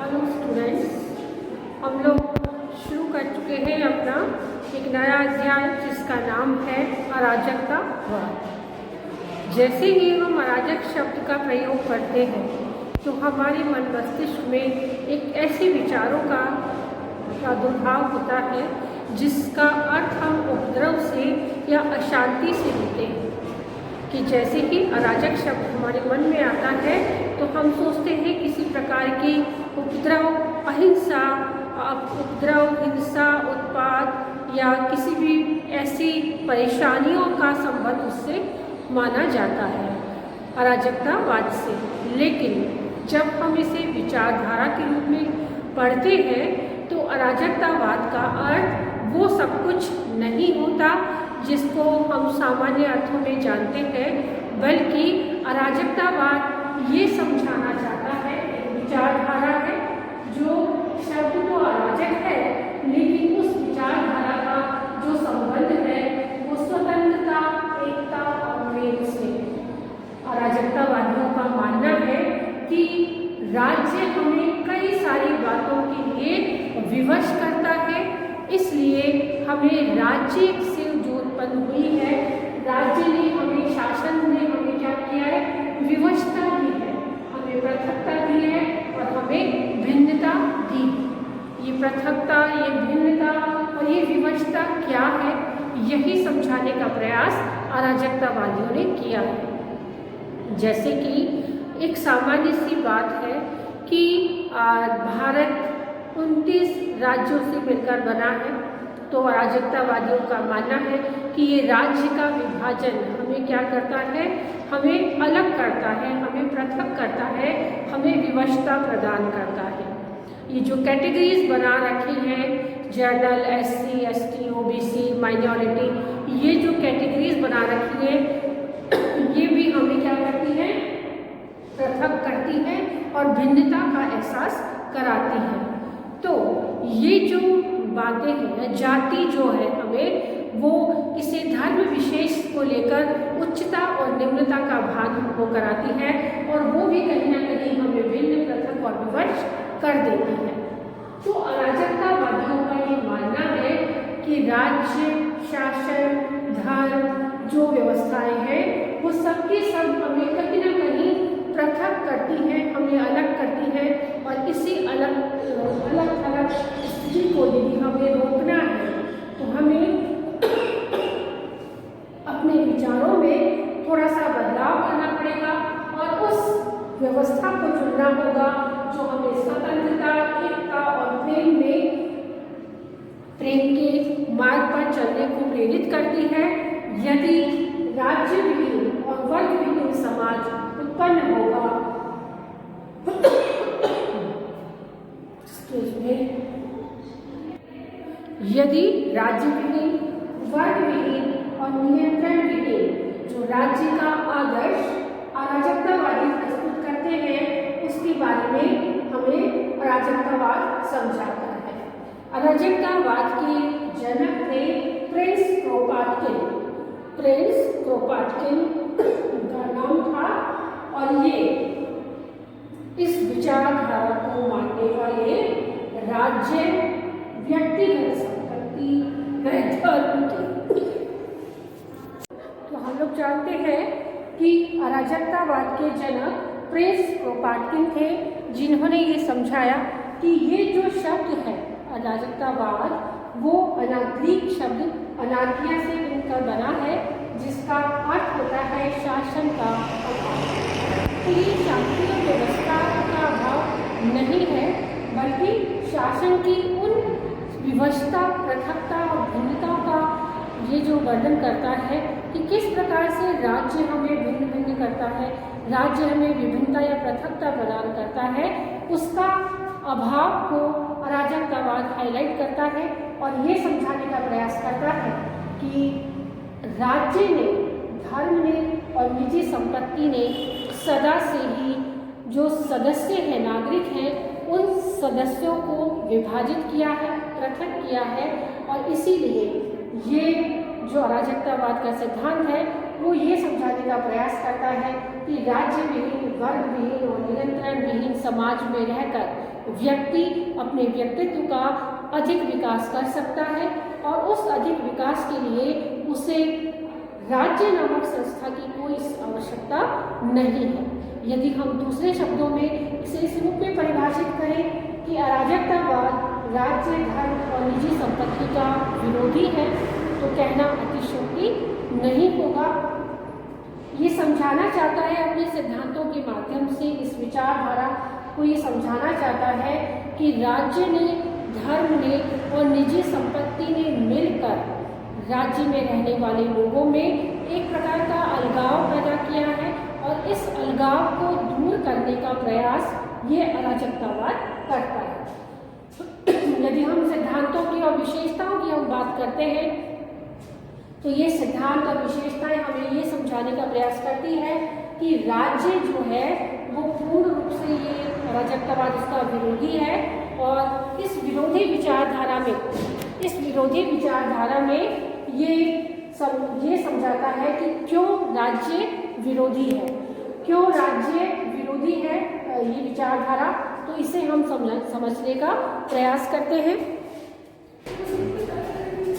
Hello students, हम लोग शुरू कर चुके हैं अपना एक नया अध्याय जिसका नाम है अराजकतावाद। जैसे ही हम अराजक शब्द का प्रयोग करते हैं तो हमारे मन मस्तिष्क में एक ऐसे विचारों का प्रादुर्भाव होता है जिसका अर्थ हम उपद्रव से या अशांति से लेते हैं। कि जैसे ही अराजक शब्द हमारे मन में आता है तो हम सोचते हैं किसी प्रकार की उपद्रव, अहिंसा, हिंसा, उत्पात या किसी भी ऐसी परेशानियों का संबंध उससे माना जाता है अराजकतावाद से। लेकिन जब हम इसे विचारधारा के रूप में पढ़ते हैं तो अराजकतावाद का अर्थ वो सब कुछ नहीं होता जिसको हम सामान्य अर्थों में जानते हैं, बल्कि अराजकतावाद ये समझाना चाहता है एक विचारधारा है जो शब्द तो अराजक है, लेकिन उस विचारधारा का जो संबंध है वो स्वतंत्रता, एकता और प्रेम से। अराजकतावादियों का मानना है कि राज्य हमें कई सारी बातों के लिए विवश करता है, इसलिए हमें राज्य से जो उत्पन्न हुई है, राज्य ने हमें, शासन ने हमें क्या किया है, विवशता दी है, हमें पृथकता दी है और हमें भिन्नता दी। ये पृथकता, ये भिन्नता और ये विवशता क्या है, यही समझाने का प्रयास अराजकतावादियों ने किया है। जैसे कि एक सामान्य सी बात है कि भारत 29 राज्यों से मिलकर बना है, तो अराजकतावादियों का मानना है कि ये राज्य का विभाजन हमें क्या करता है, हमें अलग करता है, हमें पृथक करता है, हमें विवशता प्रदान करता है। ये जो कैटेगरीज बना रखी हैं, general, SC, ST, OBC, minority, ये जो कैटेगरीज बना रखी है ये भी हमें क्या करती है, पृथक करती है और भिन्नता का एहसास कराती है। तो ये जो बातें हैं, जाति जो है हमें वो किसी धर्म विशेष को लेकर उच्चता और निम्नता का भान हमको कराती है और वो भी कहीं ना कहीं हमें भिन्न, पृथक और विवश कर देती है। तो अराजकतावादियों का ये मानना है कि राज्य, शासन, धर्म, जो व्यवस्थाएं हैं वो सबके सब हमें कहीं ना कहीं पृथक करती हैं, हमें अलग करती हैं और इसी अलग अलग स्थिति को यदि हमें रोकना है तो हमें अपने विचारों में थोड़ा सा बदलाव करना पड़ेगा और उस व्यवस्था को चुनना होगा जो हमें स्वतंत्रता, एकता और प्रेम के मार्ग पर चलने को प्रेरित करती है। यदि राज्य विहीन और वर्ग विहीन समाज उत्पन्न होगा, यदि राज्य विहीन, वर्ग विहीन और नियंत्रण विहीन जो राज्य का आदर्श अराजकतावादी प्रस्तुत करते हैं उसके बारे में हमें अराजकतावाद समझाता है। अराजकतावाद के जनक थे प्रिंस क्रोपाटकिन। प्रिंस क्रोपाटकिन का नाम था और ये इस विचारधारा को मानने वाले राज्य, व्यक्तिगत संपत्ति, धर्म के। तो हम लोग जानते हैं कि अराजकतावाद के जनक प्रिंस क्रोपाटकिन थे, जिन्होंने ये समझाया कि ये जो शब्द है अराजकतावाद वो ग्रीक शब्द अनार्किया से मिलकर बना है, जिसका अर्थ होता है शासन का अभाव। तो ये शासकीय व्यवस्था का अभाव नहीं है, बल्कि शासन की उन विवशता, पृथकता और भिन्नता का ये जो वर्णन करता है कि किस प्रकार से राज्य हमें भिन्न भिन्न करता है, राज्य हमें विभिन्नता या पृथकता प्रदान करता है, उसका अभाव को अराजकतावाद हाईलाइट करता है और ये समझाने का प्रयास करता है कि राज्य ने, धर्म ने और निजी संपत्ति ने सदा से ही जो सदस्य हैं, नागरिक हैं, उन सदस्यों को विभाजित किया है, पृथक किया है और इसीलिए ये जो अराजकतावाद का सिद्धांत है वो ये समझाने का प्रयास करता है कि राज्य विहीन, वर्ग विहीन और नियंत्रण विहीन समाज में रहकर व्यक्ति अपने व्यक्तित्व का अधिक विकास कर सकता है और उस अधिक विकास के लिए उसे राज्य नामक संस्था की कोई आवश्यकता नहीं है। यदि हम दूसरे शब्दों में इसे इस रूप में परिभाषित करें कि अराजकतावाद राज्य, धर्म और निजी संपत्ति का विरोधी है, तो कहना अतिशयोक्ति नहीं होगा। ये समझाना चाहता है अपने सिद्धांतों के माध्यम से, इस विचारधारा को ये समझाना चाहता है कि राज्य ने, धर्म ने और निजी संपत्ति ने मिलकर राज्य में रहने वाले लोगों में एक प्रकार का अलगाव पैदा किया है और इस अलगाव को दूर करने का प्रयास ये अराजकतावाद करता है। यदि हम सिद्धांतों की और विशेषताओं की हम बात करते हैं तो ये सिद्धांत और विशेषताएं हमें ये समझाने का प्रयास करती है कि राज्य जो है वो पूर्ण रूप से ये अराजकतावाद इसका विरोधी है और इस विरोधी विचारधारा में ये समझाता है कि क्यों राज्य विरोधी है, क्यों राज्य विरोधी है ये विचारधारा। तो इसे हम समझने का प्रयास करते हैं।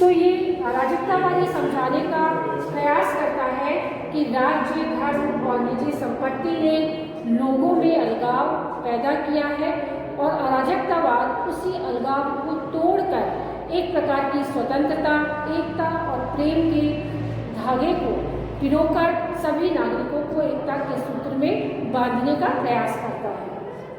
तो ये अराजकतावादी समझाने का प्रयास करता है कि राज्य, धर्म और निजी संपत्ति ने लोगों में अलगाव पैदा किया है और अराजकतावाद उसी अलगाव को तोड़कर एक प्रकार की स्वतंत्रता, एकता और प्रेम के धागे को पिरोकर सभी नागरिकों को एकता के सूत्र में बांधने का प्रयास करता है।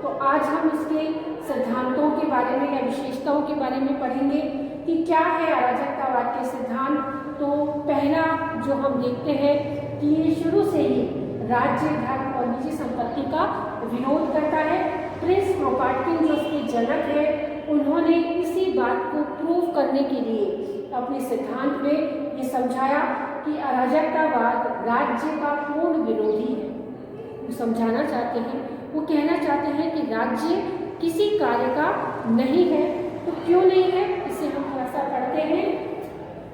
तो आज हम इसके सिद्धांतों के बारे में या विशेषताओं के बारे में पढ़ेंगे कि क्या है अराजकतावाद के सिद्धांत। तो पहला जो हम देखते हैं कि ये शुरू से ही राज्य, धर्म और निजी संपत्ति का विरोध करता है। प्रिंस क्रोपाटकिन जो उसके जनक है, उन्होंने इसी बात को प्रूव करने के लिए अपने सिद्धांत में ये समझाया कि अराजकतावाद राज्य का पूर्ण विरोधी है। वो समझाना चाहते हैं, वो कहना चाहते हैं कि राज्य किसी कार्य का नहीं है। तो क्यों नहीं है, इसे हम थोड़ा सा पढ़ते हैं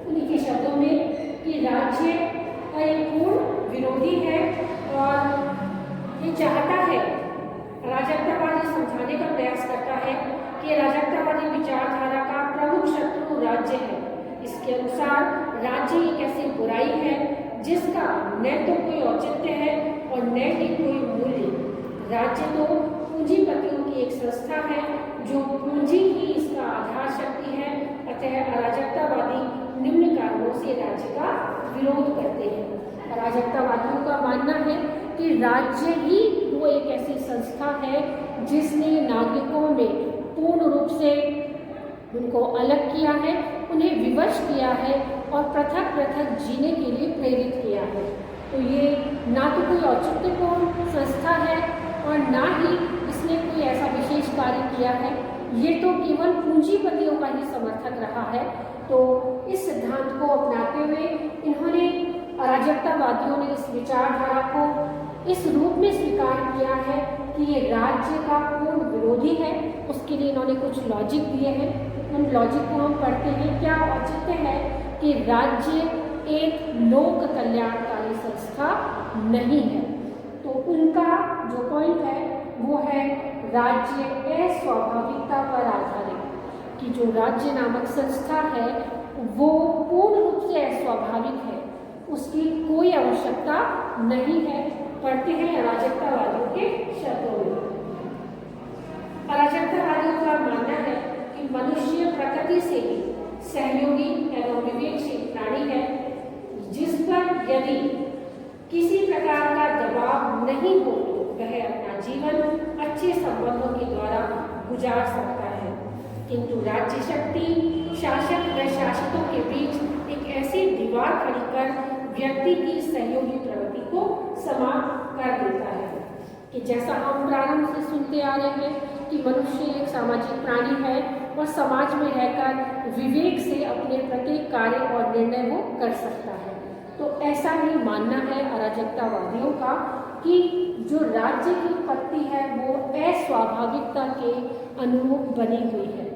उन्हीं के शब्दों में कि राज्य का ये पूर्ण विरोधी है और ये चाहता है, अराजकतावाद समझाने का प्रयास करता है कि अराजकतावादी विचारधारा का प्रमुख शत्रु राज्य है। इसके अनुसार राज्य एक ऐसी बुराई है जिसका न तो कोई औचित्य है और न ही कोई मूल्य। राज्य तो पूंजीपतियों की एक संस्था है जो पूंजी ही इसका आधार शक्ति है। अतः अराजकतावादी निम्न कारणों से राज्य का विरोध करते हैं। अराजकतावादियों का मानना है कि राज्य ही वो एक ऐसी संस्था है जिसने नागरिकों में पूर्ण रूप से उनको अलग किया है, उन्हें विवश किया है और पृथक पृथक जीने के लिए प्रेरित किया है। तो ये ना तो कोई औचित्यपूर्ण संस्था है और ना ही इसने कोई ऐसा विशेष कार्य किया है। ये तो केवल पूंजीपतियों का ही समर्थक रहा है। तो इस सिद्धांत को अपनाते हुए इन्होंने, अराजकतावादियों ने इस विचारधारा को इस रूप में स्वीकार किया है कि ये राज्य का पूर्ण विरोधी है। उसके लिए इन्होंने कुछ लॉजिक दिए हैं, उन लॉजिक को हम पढ़ते हैं। क्या औचित्य है कि राज्य एक लोक कल्याणकारी संस्था नहीं है। तो उनका जो पॉइंट है वो है राज्य अस्वाभाविकता पर आधारित, कि जो राज्य नामक संस्था है वो पूर्ण रूप से अस्वाभाविक है, उसकी कोई आवश्यकता नहीं है। पढ़ते हैं अराजकतावादियों के शब्दों में। अराजकतावादियों का मानना है कि मनुष्य प्रकृति से ही सहयोगी एवं विवेकशील प्राणी है, जिस पर यदि किसी प्रकार का दबाव नहीं हो तो वह अपना जीवन अच्छे संबंधों के द्वारा गुजार सकता है। किंतु राज्य शक्ति शासक व शासितों के बीच एक ऐसी दीवार खड़ी कर व्यक्ति की सहयोगी प्रवृत्ति को समाप्त कर देता है। कि जैसा हम प्रारंभ से सुनते आ रहे हैं कि मनुष्य एक सामाजिक प्राणी है और समाज में रहकर विवेक से अपने प्रत्येक कार्य और निर्णय वो कर सकता है। तो ऐसा ही मानना है अराजकतावादियों का कि जो राज्य की उत्पत्ति है वो अस्वाभाविकता के अनुरूप बनी हुई है,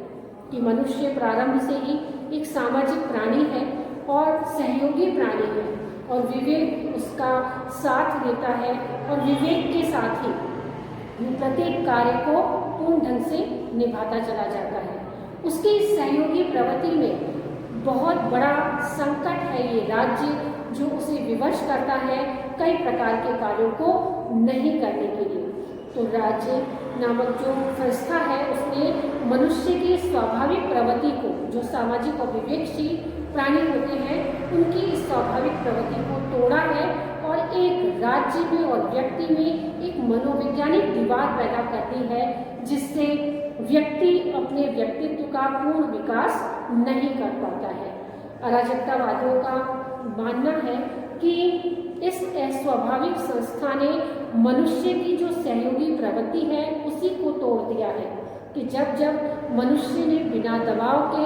कि मनुष्य प्रारंभ से ही एक सामाजिक प्राणी है और सहयोगी प्राणी है। और विवेक उसका साथ देता है और विवेक के साथ ही प्रत्येक कार्य को पूर्ण ढंग से निभाता चला जाता है। उसकी सहयोगी प्रवृत्ति में बहुत बड़ा संकट है ये राज्य, जो उसे विवश करता है कई प्रकार के कार्यों को नहीं करने के लिए। तो राज्य नामक जो संस्था है उसने मनुष्य की स्वाभाविक प्रवृत्ति को, जो सामाजिक और विवेकशील प्राणी होते हैं, उनकी इस स्वाभाविक प्रवृत्ति को तोड़ा है और एक राज्य में और व्यक्ति में एक मनोवैज्ञानिक दीवार पैदा करती है, जिससे व्यक्ति अपने व्यक्तित्व का पूर्ण विकास नहीं कर पाता है। अराजकतावादियों का मानना है कि इस अस्वाभाविक संस्था ने मनुष्य की जो सहयोगी प्रवृत्ति है उसी को तोड़ दिया है, कि जब जब मनुष्य ने बिना दबाव के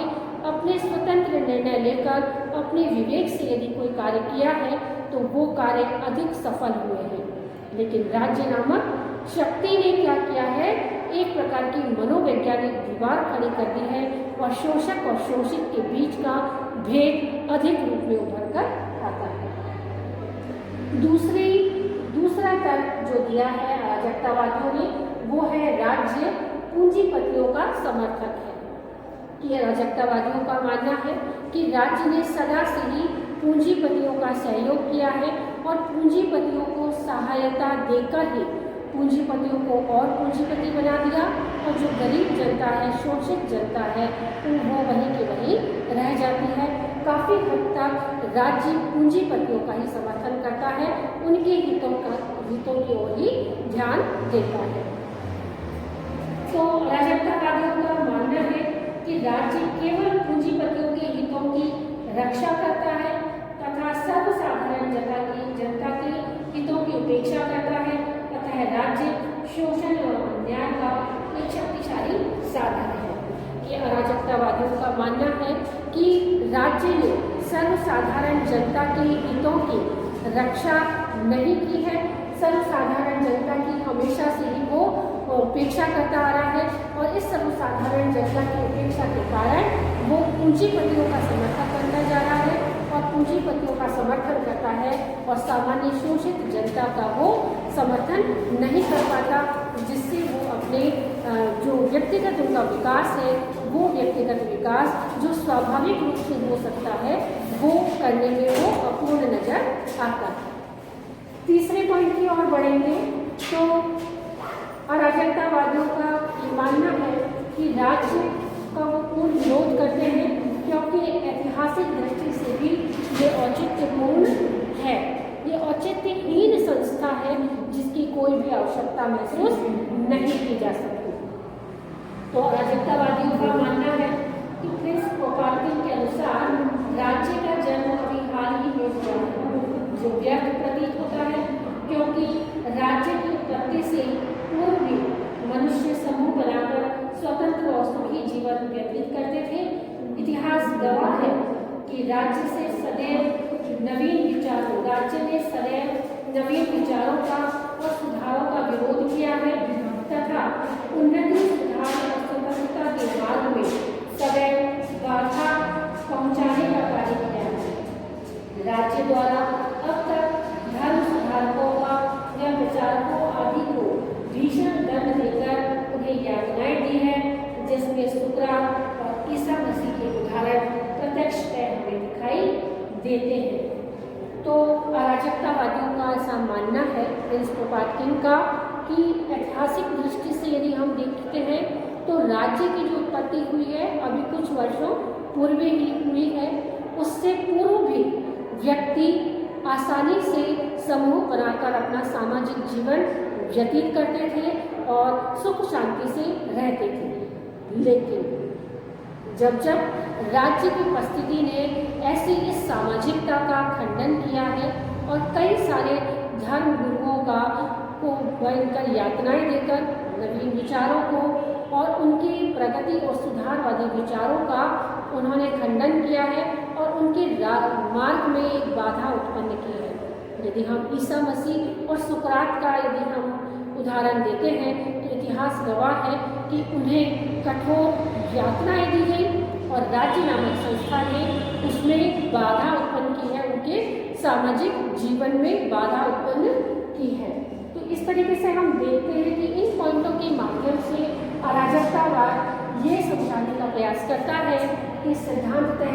अपने स्वतंत्र निर्णय लेकर अपने विवेक से यदि कोई कार्य किया है तो वो कार्य अधिक सफल हुए हैं। लेकिन राज्य नामक शक्ति ने क्या किया है, एक प्रकार की मनोवैज्ञानिक दीवार खड़ी कर दी है और शोषक और शोषित के बीच का भेद अधिक रूप में उभर कर आता है। दूसरा तर्क जो दिया है अराजकतावादियों ने, वो है राज्य पूंजीपतियों का समर्थक है। कि अराजकतावादियों का मानना है कि राज्य ने सदा से ही पूंजीपतियों का सहयोग किया है और पूंजीपतियों को सहायता देकर ही पूंजीपतियों को और पूंजीपति बना दिया, और जो गरीब जनता है, शोषित जनता है, वो वहीं के वहीं रह जाती है। काफ़ी हद तक राज्य पूंजीपतियों का ही समर्थन करता है, उनके हितों की ओर ही ध्यान देता है। तो अराजकतावादियों का मानना है कि राज्य केवल पूंजीपतियों के हितों की रक्षा करता है तथा सर्वसाधारण जनता के हितों की उपेक्षा करता है, तथा राज्य शोषण और अन्याय का एक शक्तिशाली साधन है। ये अराजकतावादियों का मानना है कि राज्य ने सर्वसाधारण जनता के हितों की रक्षा नहीं की है, सर्वसाधारण जनता की हमेशा से ही वो उपेक्षा करता आ रहा है, और इस सर्वसाधारण जनता की उपेक्षा के कारण वो पूंजीपतियों का समर्थन करता जा रहा है और पूंजीपतियों का समर्थन करता है और सामान्य शोषित जनता का वो समर्थन नहीं कर पाता, जिससे वो अपने जो व्यक्तिगत उनका विकास है, वो व्यक्तिगत विकास जो स्वाभाविक रूप से हो सकता है, वो करने में वो अपूर्ण नजर आता है। तीसरे पॉइंट की ओर बढ़ेंगे तो अराजकतावादियों का मानना है कि राज्य का वो पूर्ण विरोध करते हैं, क्योंकि ऐतिहासिक दृष्टि से भी ये औचित्यपूर्ण है। ये औचित्यहीन संस्था है जिसकी कोई भी आवश्यकता महसूस नहीं की जा सकती। तो अराजकतावादियों का मानना है कि प्रिंस क्रोपाटकिन के अनुसार राज्य का जन्म अभी हाल ही में हुआ है, जो व्यर्थ प्रतीत होता है, क्योंकि राज्य की उत्पत्ति से पूर्व भी मनुष्य समूह बनाकर स्वतंत्र और सुखी जीवन व्यतीत करते थे। इतिहास गवाह है कि राज्य ने सदैव नवीन विचारों का और सुधारों का विरोध किया है तथा उन्नति, सुधार और स्वतंत्रता के मार्ग में सदैव बाधा पहुंचाने का कार्य किया है। राज्य द्वारा अब तक धर्म सुधारकों का या प्रचारकों आदि को भीषण दंड देकर उन्हें यातनाएं दी है, जिसमें सुकरात और ईसा मसीह के उदाहरण प्रत्यक्षतः हमें दिखाई देते हैं। तो अराजकतावादियों का ऐसा मानना है प्रिंस क्रोपाटकिन का कि ऐतिहासिक दृष्टि से यदि हम देखते हैं तो राज्य की जो उत्पत्ति हुई है अभी कुछ वर्षों पूर्व ही हुई है। उससे पूर्व भी व्यक्ति आसानी से समूह बनाकर अपना सामाजिक जीवन व्यतीत करते थे और सुख शांति से रहते थे। लेकिन जब राज्य की उपस्थिति ने ऐसी इस सामाजिकता का खंडन किया है और कई सारे धर्म गुरुओं को भयंकर यातनाएं देकर नवीन विचारों को और उनकी प्रगति और सुधारवादी विचारों का उन्होंने खंडन किया है और उनके मार्ग में एक बाधा उत्पन्न की है। यदि हम ईसा मसीह और सुकरात का यदि हम उदाहरण देते हैं तो इतिहास गवाह है कि उन्हें कठोर यातनाएं दी गई और राज्य नामक संस्था ने उसमें बाधा उत्पन्न की है उनके सामाजिक जीवन में बाधा उत्पन्न की है। तो इस तरीके से हम देखते हैं कि इन पॉइंटों के माध्यम से अराजकतावाद ये समझाने का प्रयास करता है कि सिद्धांततः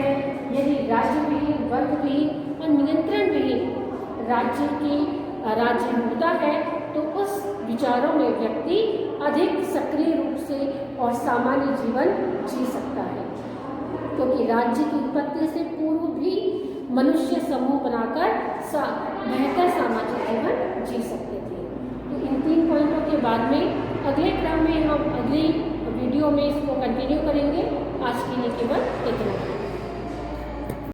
यदि राज्यविहीन, वर्गविहीन और नियंत्रण विहीन राज्य होता है तो उस विचारों में व्यक्ति अधिक सक्रिय रूप से और सामान्य जीवन जी सकता है, क्योंकि राज्य की उत्पत्ति से पूर्व भी मनुष्य समूह बनाकर बेहतर सामाजिक जीवन जी सकते थे। तो इन 3 पॉइंटों के बाद में अगले क्रम में हम अगली वीडियो में इसको कंटिन्यू करेंगे। आज के लिए केवल इतना।